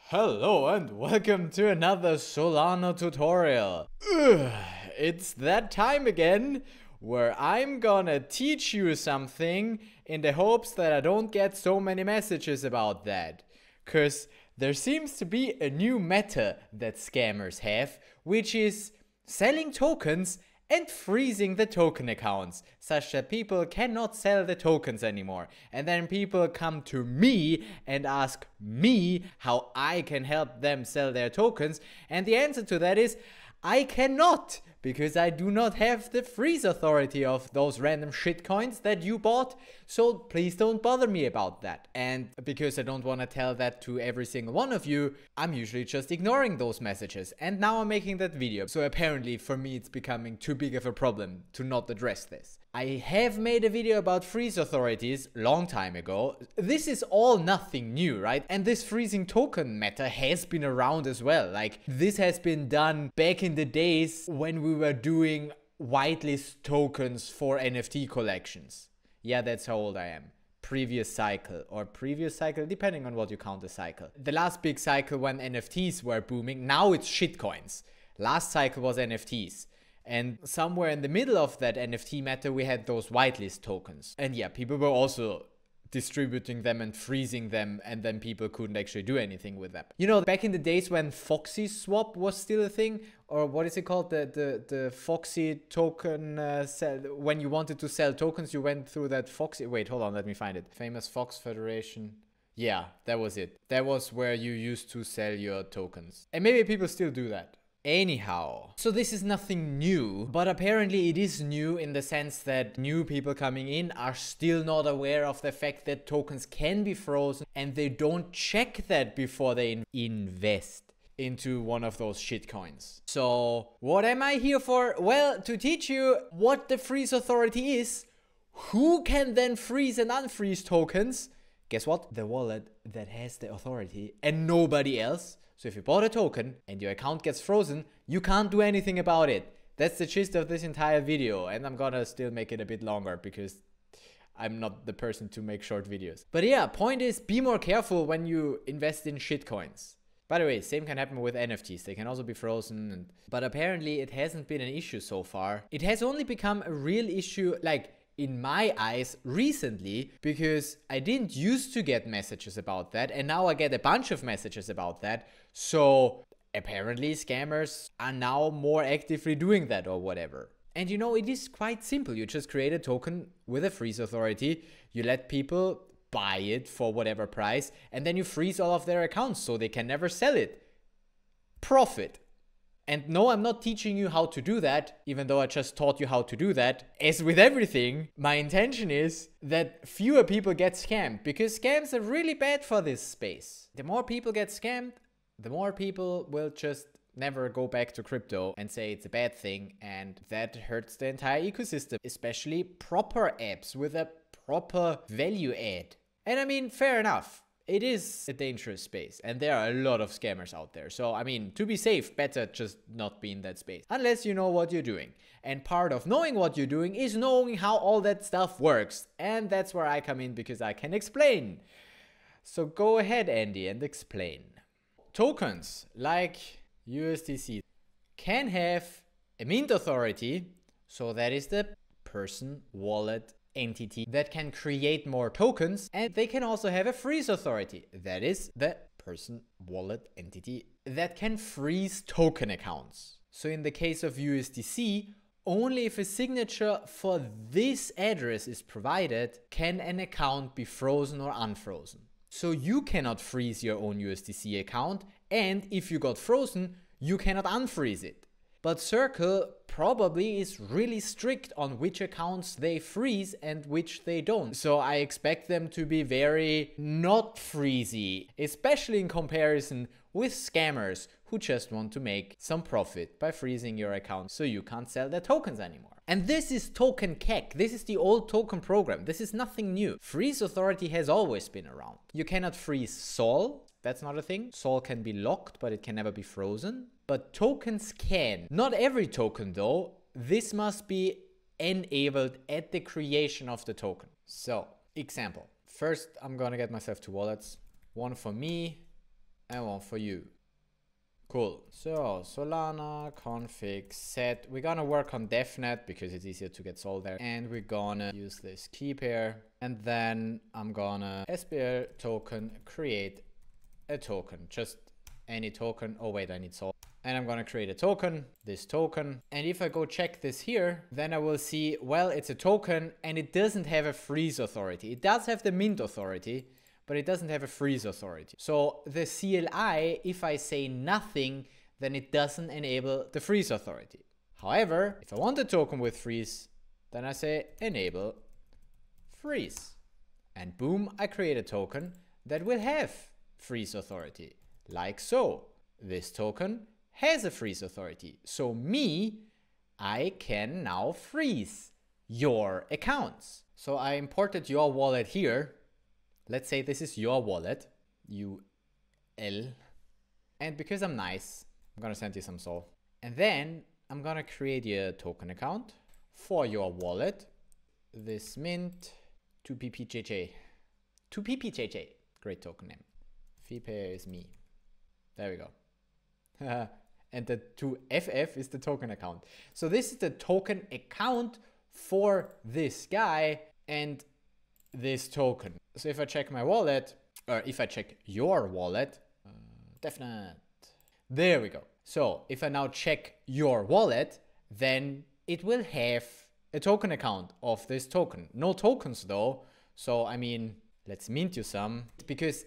Hello and welcome to another Solana tutorial. It's that time again where I'm gonna teach you something in the hopes that I don't get so many messages about that. Cause there seems to be a new meta that scammers have, which is selling tokens and freezing the token accounts, such that people cannot sell the tokens anymore. And then people come to me and ask me how I can help them sell their tokens. And the answer to that is, I cannot, because I do not have the freeze authority of those random shitcoins that you bought. So please don't bother me about that. And because I don't want to tell that to every single one of you, I'm usually just ignoring those messages. And now I'm making that video. So apparently for me it's becoming too big of a problem to not address this. I have made a video about freeze authorities long time ago. This is all nothing new, right? And this freezing token meta has been around as well. Like, this has been done back in the days when we were doing whitelist tokens for NFT collections. Yeah, that's how old I am. Previous cycle, depending on what you count a cycle. The last big cycle when NFTs were booming, now it's shitcoins. Last cycle was NFTs. And somewhere in the middle of that NFT meta, we had those whitelist tokens. And yeah, people were also distributing them and freezing them, and then people couldn't actually do anything with them. You know, back in the days when Foxy swap was still a thing, or what is it called? The Foxy token sell. When you wanted to sell tokens, you went through that Foxy. Wait, hold on, let me find it. Famous Fox Federation. Yeah, that was it. That was where you used to sell your tokens. And maybe people still do that. Anyhow, so this is nothing new, but apparently it is new in the sense that new people coming in are still not aware of the fact that tokens can be frozen, and they don't check that before they invest into one of those shitcoins. So what am I here for? Well, to teach you what the freeze authority is, who can then freeze and unfreeze tokens. Guess what? The wallet that has the authority and nobody else. So if you bought a token and your account gets frozen, you can't do anything about it. That's the gist of this entire video, and I'm gonna still make it a bit longer because I'm not the person to make short videos. But yeah, point is, be more careful when you invest in shitcoins. By the way, same can happen with NFTs. They can also be frozen. But apparently it hasn't been an issue so far. It has only become a real issue, like, in my eyes, recently, because I didn't used to get messages about that, and now I get a bunch of messages about that. So apparently scammers are now more actively doing that or whatever. And you know, it is quite simple. You just create a token with a freeze authority, you let people buy it for whatever price, and then you freeze all of their accounts so they can never sell it. Profit. And no, I'm not teaching you how to do that, even though I just taught you how to do that. As with everything, my intention is that fewer people get scammed, because scams are really bad for this space. The more people get scammed, the more people will just never go back to crypto and say it's a bad thing, and that hurts the entire ecosystem, especially proper apps with a proper value add. And I mean, fair enough. It is a dangerous space, and there are a lot of scammers out there. So, I mean, to be safe, better just not be in that space. Unless you know what you're doing. And part of knowing what you're doing is knowing how all that stuff works. And that's where I come in, because I can explain. So go ahead, Andy, and explain. Tokens, like USDC, can have a mint authority. So that is the person, wallet, entity that can create more tokens, and they can also have a freeze authority. That is the person, wallet, entity that can freeze token accounts. So in the case of USDC, only if a signature for this address is provided can an account be frozen or unfrozen. So you cannot freeze your own USDC account, and if you got frozen, you cannot unfreeze it. But Circle probably is really strict on which accounts they freeze and which they don't. So I expect them to be very not freezy, especially in comparison with scammers who just want to make some profit by freezing your account so you can't sell their tokens anymore. And this is token CAC. This is the old token program. This is nothing new. Freeze authority has always been around. You cannot freeze Sol. That's not a thing. Sol can be locked, but it can never be frozen. But tokens can. Not every token though. This must be enabled at the creation of the token. So, example. First, I'm gonna get myself two wallets. One for me and one for you. Cool. So Solana config set. We're gonna work on DevNet because it's easier to get Sol there. And we're gonna use this key pair. And then I'm gonna SBL token create a token. Just any token. Oh wait, I need Sol. And I'm gonna create a token, this token. And if I go check this here, then I will see, well, it's a token and it doesn't have a freeze authority. It does have the mint authority, but it doesn't have a freeze authority. So the CLI, if I say nothing, then it doesn't enable the freeze authority. However, if I want a token with freeze, then I say enable freeze. And boom, I create a token that will have freeze authority, like so. This token has a freeze authority. So I can now freeze your accounts. So I imported your wallet here. Let's say this is your wallet, UL. And because I'm nice, I'm gonna send you some Sol. And then I'm gonna create a token account for your wallet. This mint 2ppjj. 2ppjj. Great token name. Fee payer is me. There we go. And the 2FF is the token account. So this is the token account for this guy and this token. So if I check my wallet, or if I check your wallet, DevNet. There we go. So if I now check your wallet, then it will have a token account of this token. No tokens though. So I mean, let's mint you some, because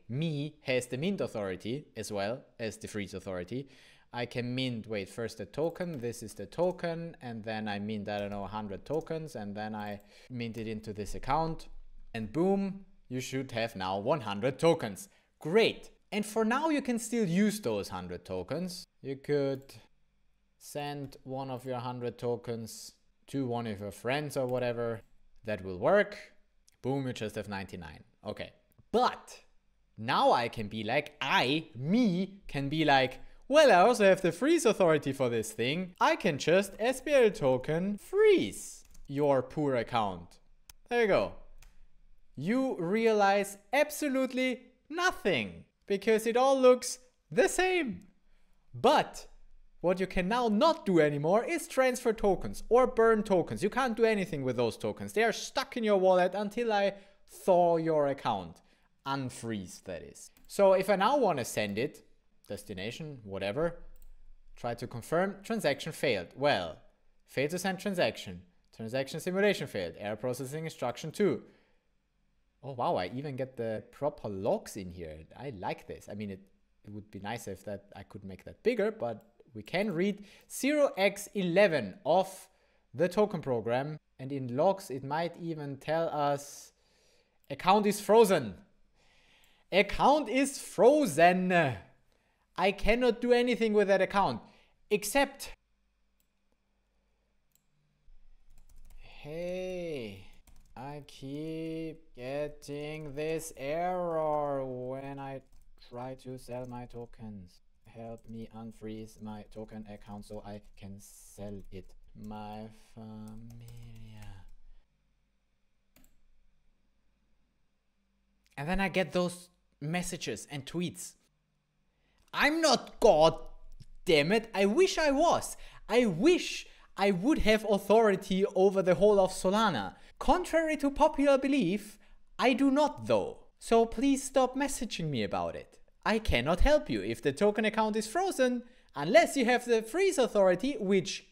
me has the mint authority as well as the freeze authority. I can mint, wait, first the token, this is the token, and then I mint, I don't know, 100 tokens, and then I mint it into this account, and boom, you should have now 100 tokens. Great. And for now, you can still use those 100 tokens. You could send one of your 100 tokens to one of your friends or whatever. That will work. Boom, you just have 99. Okay. But now I can be like, can be like, well, I also have the freeze authority for this thing. I can just SBL token freeze your poor account. There you go. You realize absolutely nothing because it all looks the same. But what you can now not do anymore is transfer tokens or burn tokens. You can't do anything with those tokens. They are stuck in your wallet until I thaw your account. Unfreeze, that is. So if I now want to send it, destination, whatever, try to confirm, transaction failed. Well, failed to send transaction. Transaction simulation failed. Error processing instruction 2. Oh wow, I even get the proper logs in here. I like this. I mean, it would be nice if that I could make that bigger, but we can read 0x11 of the token program. And in logs, it might even tell us account is frozen. Account is frozen. I cannot do anything with that account except, hey, I keep getting this error when I try to sell my tokens. Help me unfreeze my token account so I can sell it. My familia. And then I get those messages and tweets. I'm not God, damn it. I wish I was. I wish I would have authority over the whole of Solana. Contrary to popular belief, I do not though. So please stop messaging me about it. I cannot help you if the token account is frozen, unless you have the freeze authority, which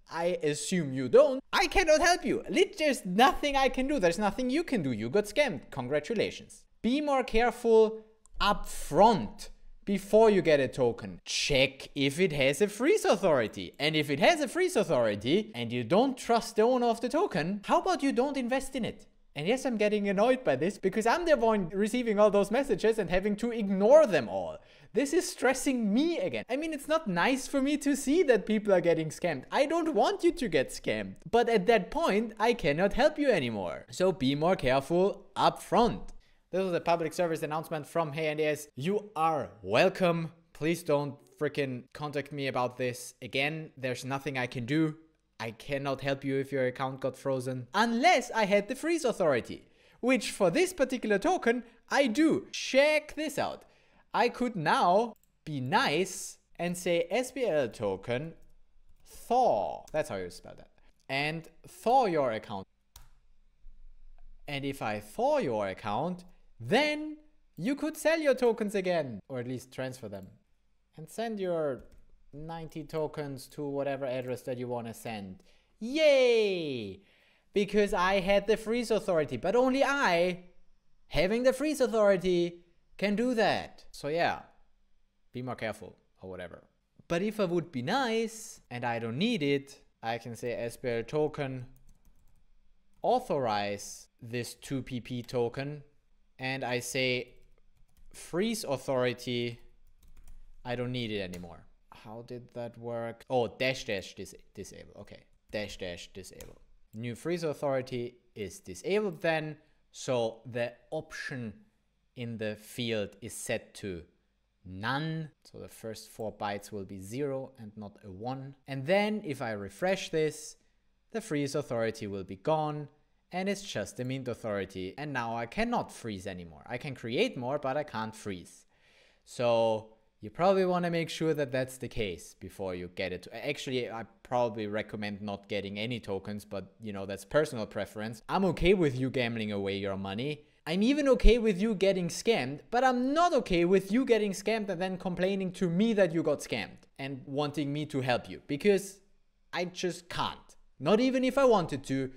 I assume you don't. I cannot help you. There's nothing I can do. There's nothing you can do. You got scammed. Congratulations. Be more careful up front. Before you get a token, check if it has a freeze authority. And if it has a freeze authority and you don't trust the owner of the token, how about you don't invest in it? And yes, I'm getting annoyed by this because I'm the one receiving all those messages and having to ignore them all. This is stressing me again. I mean, it's not nice for me to see that people are getting scammed. I don't want you to get scammed. But at that point, I cannot help you anymore. So be more careful up front. This was a public service announcement from Hey&S. You are welcome. Please don't freaking contact me about this. Again, there's nothing I can do. I cannot help you if your account got frozen. Unless I had the freeze authority. Which for this particular token, I do. Check this out. I could now be nice and say SBL token thaw. That's how you spell that. And thaw your account. And if I thaw your account, then you could sell your tokens again, or at least transfer them, and send your 90 tokens to whatever address that you want to send. Yay! Because I had the freeze authority, but only I, having the freeze authority, can do that. So yeah, be more careful or whatever. But if I would be nice and I don't need it, I can say SBL token authorize this 2PP token, and I say freeze authority, I don't need it anymore. How did that work? Oh, dash disable. Okay, dash disable. New freeze authority is disabled then, so the option in the field is set to none. So the first 4 bytes will be 0 and not a 1. And then if I refresh this, the freeze authority will be gone and it's just the mint authority. And now I cannot freeze anymore. I can create more, but I can't freeze. So you probably want to make sure that that's the case before you get it. Actually, I probably recommend not getting any tokens, but you know, that's personal preference. I'm okay with you gambling away your money. I'm even okay with you getting scammed, but I'm not okay with you getting scammed and then complaining to me that you got scammed and wanting me to help you, because I just can't. Not even if I wanted to.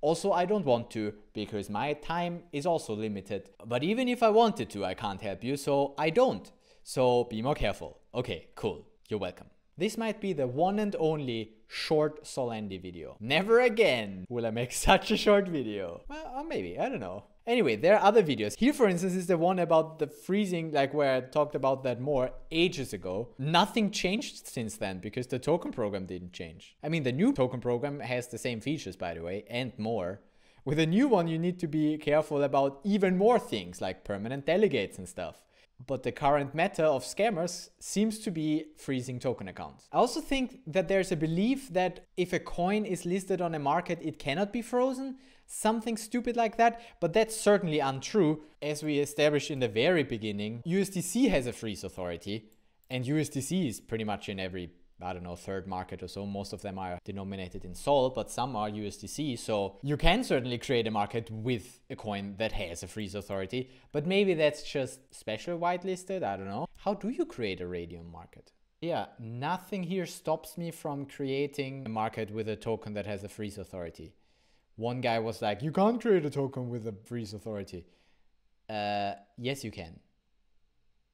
Also, I don't want to, because my time is also limited. But even if I wanted to, I can't help you, so I don't. So be more careful. Okay, cool. You're welcome. This might be the one and only short Solandy video. Never again will I make such a short video. Well, or maybe, I don't know. Anyway, there are other videos. Here, for instance, is the one about the freezing, like where I talked about that more ages ago. Nothing changed since then because the token program didn't change. I mean, the new token program has the same features, by the way, and more. With a new one, you need to be careful about even more things like permanent delegates and stuff. But the current meta of scammers seems to be freezing token accounts. I also think that there's a belief that if a coin is listed on a market, it cannot be frozen. Something stupid like that, but that's certainly untrue. As we established in the very beginning, USDC has a freeze authority, and USDC is pretty much in every, I don't know, third market or so. Most of them are denominated in SOL, but some are USDC. So you can certainly create a market with a coin that has a freeze authority, but maybe that's just special whitelisted. I don't know. How do you create a radium market? Yeah, nothing here stops me from creating a market with a token that has a freeze authority. One guy was like, you can't create a token with a freeze authority. Yes, you can.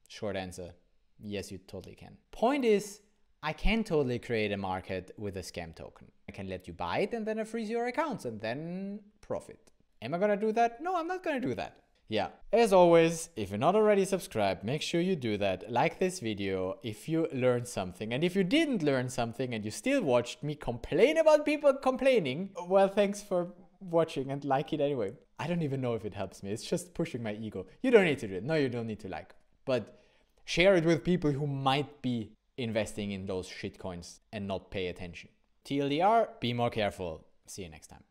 Short answer. Yes, you totally can. Point is, I can totally create a market with a scam token. I can let you buy it and then I freeze your accounts and then profit. Am I gonna do that? No, I'm not gonna do that. Yeah, as always, if you're not already subscribed, make sure you do that. Like this video if you learned something. And if you didn't learn something and you still watched me complain about people complaining, well, thanks for watching and like it anyway. I don't even know if it helps me. It's just pushing my ego. You don't need to do it. No, you don't need to like. But share it with people who might be investing in those shitcoins and not pay attention. TLDR, be more careful. See you next time.